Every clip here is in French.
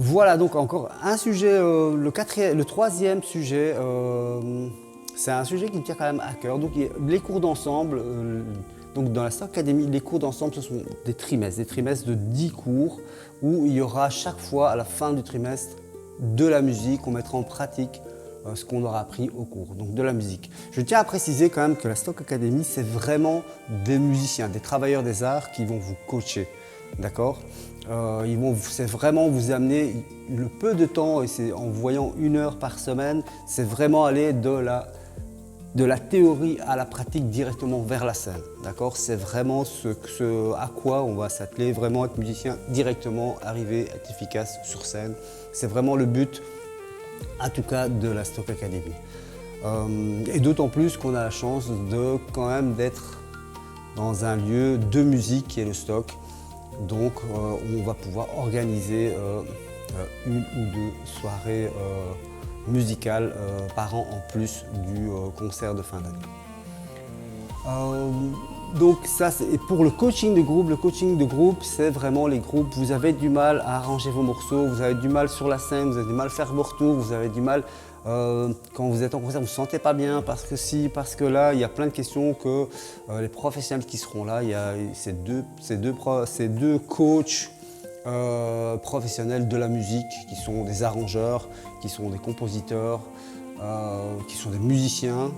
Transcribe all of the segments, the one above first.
Voilà, donc encore un sujet, le troisième sujet, c'est un sujet qui me tient quand même à cœur. Donc les cours d'ensemble, donc dans la Stock Academy, les cours d'ensemble, ce sont des trimestres de 10 cours où il y aura chaque fois à la fin du trimestre de la musique, on mettra en pratique ce qu'on aura appris au cours, donc de la musique. Je tiens à préciser quand même que la Stock Academy, c'est vraiment des musiciens, des travailleurs des arts qui vont vous coacher, d'accord? C'est vraiment vous amener le peu de temps, et c'est en voyant 1 heure par semaine, c'est vraiment aller de la théorie à la pratique directement vers la scène, d'accord? C'est vraiment ce à quoi on va s'atteler, vraiment être musicien directement, arriver, être efficace sur scène. C'est vraiment le but, en tout cas, de la Stock Academy. Et d'autant plus qu'on a la chance de quand même d'être dans un lieu de musique qui est le Stock. Donc on va pouvoir organiser 1 ou 2 soirées musicales par an en plus du concert de fin d'année. Donc ça, et pour le coaching de groupe, c'est vraiment les groupes. Vous avez du mal à arranger vos morceaux, vous avez du mal sur la scène, vous avez du mal à faire vos retours, vous avez du mal quand vous êtes en concert, vous ne vous sentez pas bien parce que si, parce que là, il y a plein de questions que les professionnels qui seront là, il y a ces deux coachs professionnels de la musique qui sont des arrangeurs, qui sont des compositeurs, qui sont des musiciens,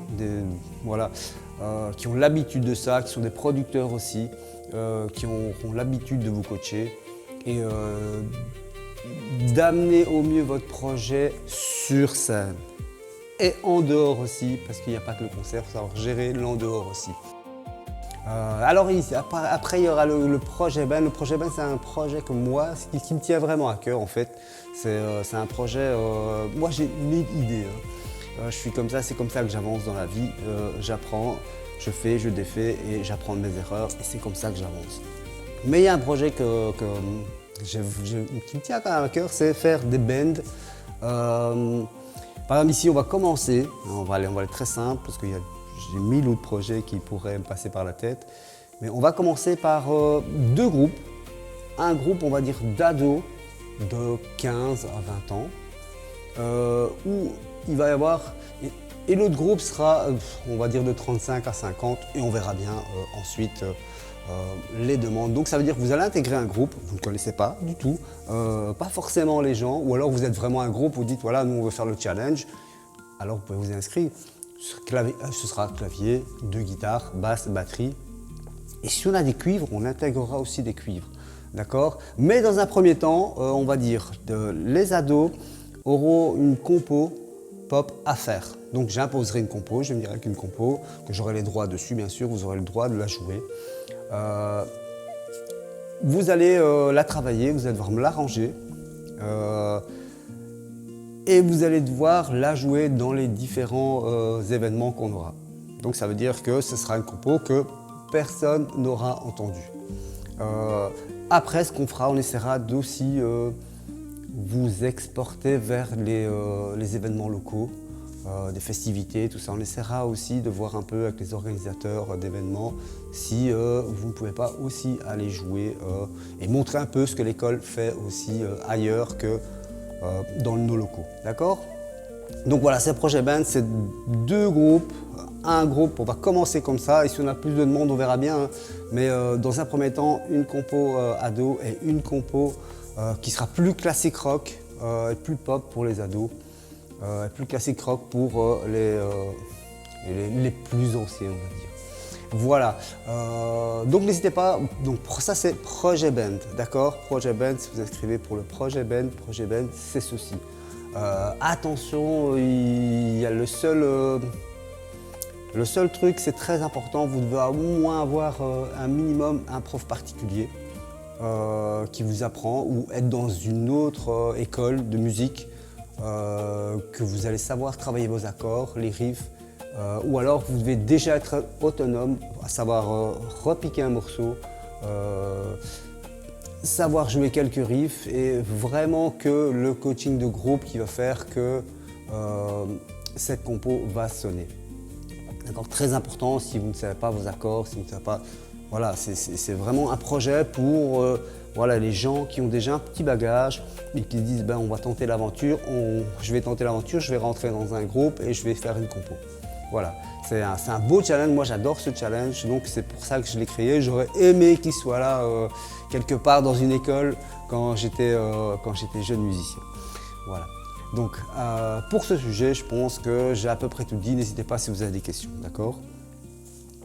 voilà, qui ont l'habitude de ça, qui sont des producteurs aussi, qui ont l'habitude de vous coacher et d'amener au mieux votre projet sur scène. Et en dehors aussi, parce qu'il n'y a pas que le concert, il faut savoir gérer l'en dehors aussi. Alors après il y aura le projet band. Le projet band, c'est un projet que moi, qui me tient vraiment à cœur en fait. C'est un projet, moi j'ai 1000 idées. Je suis comme ça, c'est comme ça que j'avance dans la vie. J'apprends, je fais, je défais et j'apprends de mes erreurs et c'est comme ça que j'avance. Mais il y a un projet qui me tient quand même à cœur, c'est faire des bands. Par exemple ici on va commencer, on va aller très simple parce que j'ai 1000 autres projets qui pourraient me passer par la tête. Mais on va commencer par 2 groupes. Un groupe, on va dire, d'ados de 15 à 20 ans, où il va y avoir... Et l'autre groupe sera, on va dire, de 35 à 50, et on verra bien ensuite les demandes. Donc ça veut dire que vous allez intégrer un groupe, vous ne connaissez pas du tout, pas forcément les gens, ou alors vous êtes vraiment un groupe, vous dites, voilà, nous on veut faire le challenge, alors vous pouvez vous inscrire. Ce sera clavier, 2 guitares, basse, batterie. Et si on a des cuivres, on intégrera aussi des cuivres. D'accord? Mais dans un premier temps, on va dire les ados auront une compo pop à faire. Donc j'imposerai une compo, je me dirai qu'une compo, que j'aurai les droits dessus, bien sûr, vous aurez le droit de la jouer. Vous allez la travailler, vous allez devoir me l'arranger. Et vous allez devoir la jouer dans les différents événements qu'on aura. Donc ça veut dire que ce sera une compo que personne n'aura entendue. Après, ce qu'on fera, on essaiera d'aussi vous exporter vers les événements locaux, des festivités, tout ça. On essaiera aussi de voir un peu avec les organisateurs d'événements si vous ne pouvez pas aussi aller jouer et montrer un peu ce que l'école fait aussi ailleurs que dans nos locaux, d'accord? Donc voilà, ces projets band, c'est 2 groupes, un groupe, on va commencer comme ça, et si on a plus de demandes, on verra bien, hein. Mais dans un premier temps, une compo ado et une compo qui sera plus classique rock et plus pop pour les ados, et plus classique rock pour les plus anciens, on va dire. Voilà, donc n'hésitez pas, donc ça c'est projet band, d'accord? Projet band, si vous inscrivez pour le projet band c'est ceci. Attention, il y a le seul truc, c'est très important, vous devez au moins avoir un minimum un prof particulier qui vous apprend ou être dans une autre école de musique que vous allez savoir travailler vos accords, les riffs. Ou alors vous devez déjà être autonome, à savoir repiquer un morceau, savoir jouer quelques riffs et vraiment que le coaching de groupe qui va faire que cette compo va sonner. D'accord, très important si vous ne savez pas vos accords, si vous ne savez pas... Voilà, c'est vraiment un projet pour Voilà, les gens qui ont déjà un petit bagage et qui disent ben, on va tenter l'aventure, je vais tenter l'aventure, je vais rentrer dans un groupe et je vais faire une compo. Voilà, c'est un beau challenge, moi j'adore ce challenge, donc c'est pour ça que je l'ai créé. J'aurais aimé qu'il soit là quelque part dans une école quand j'étais jeune musicien. Voilà. Donc pour ce sujet, je pense que j'ai à peu près tout dit. N'hésitez pas si vous avez des questions, d'accord ?